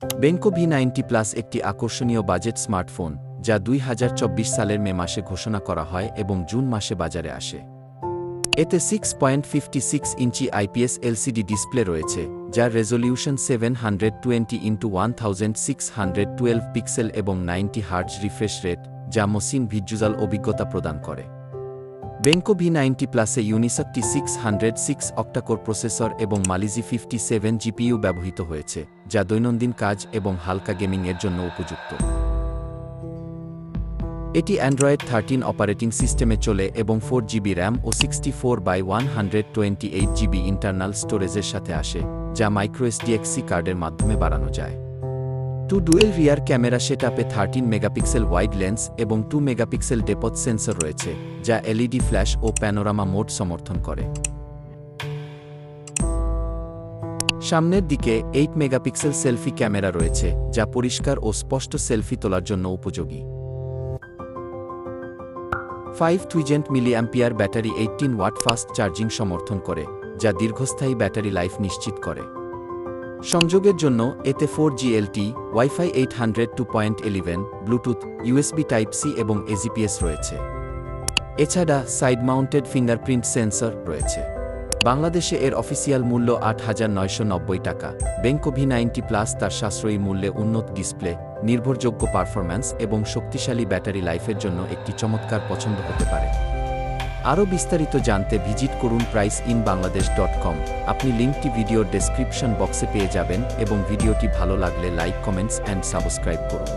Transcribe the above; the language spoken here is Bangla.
বেঙ্কো V90 প্লাস একটি আকর্ষণীয় বাজেট স্মার্টফোন যা 2024 সালের মে মাসে ঘোষণা করা হয় এবং জুন মাসে বাজারে আসে। এতে 6.56 ইঞ্চি IPS LCD ডিসপ্লে রয়েছে, যার রেজোলিউশন 720x1612 পিক্সেল এবং 90 হার্টজ রিফ্রেশ রেট, যা মসৃণ ভিজ্যুয়াল অভিজ্ঞতা প্রদান করে। বেঙ্কো V90 প্লাসে ইউনিসক-T 606 অক্টাকোর প্রসেসর এবং মালিজি 57 GPU ব্যবহৃত হয়েছে, যা দৈনন্দিন কাজ এবং হালকা গেমিংয়ের জন্য উপযুক্ত। এটি অ্যান্ড্রয়েড 13 অপারেটিং সিস্টেমে চলে এবং 4GB RAM ও 64/128GB ইন্টারনাল স্টোরেজের সাথে আসে, যা মাইক্রোএসডি কার্ডের মাধ্যমে বাড়ানো যায়। 2 ডুয়েল রিয়ার ক্যামেরা সেটআপে 13 মেগাপিক্সেল ওয়াইড লেন্স এবং 2 মেগাপিক্সেল ডেপথ সেন্সর রয়েছে, যা LED ফ্ল্যাশ ও প্যানোরামা মোড সমর্থন করে। সামনের দিকে 8 মেগাপিক্সেল সেলফি ক্যামেরা রয়েছে, যা পরিষ্কার ও স্পষ্ট সেলফি তোলার জন্য উপযোগী। 5000 milliampere battery 18 watt fast charging সমর্থন করে, যা দীর্ঘস্থায়ী ব্যাটারি লাইফ নিশ্চিত করে। সংযোগের জন্য এতে 4G LTE, wifi 802.11, Bluetooth, USB টাইপ-C এবং AGPS রয়েছে। এছাড়া সাইড মাউন্টেড ফিঙ্গারপ্রিন্ট সেন্সর রয়েছে। বাংলাদেশে এর অফিসিয়াল মূল্য 8,990 টাকা। বেঙ্কো V90 প্লাস তার সাশ্রয়ী মূল্যে উন্নত ডিসপ্লে, নির্ভরযোগ্য পারফরম্যান্স এবং শক্তিশালী ব্যাটারি লাইফের জন্য একটি চমৎকার পছন্দ হতে পারে। আরও বিস্তারিত জানতে ভিজিট করুন priceinbangladesh.com। আপনি লিঙ্কটি ভিডিওর ডেসক্রিপশন বক্সে পেয়ে যাবেন এবং ভিডিওটি ভালো লাগলে লাইক, কমেন্টস অ্যান্ড সাবস্ক্রাইব করুন।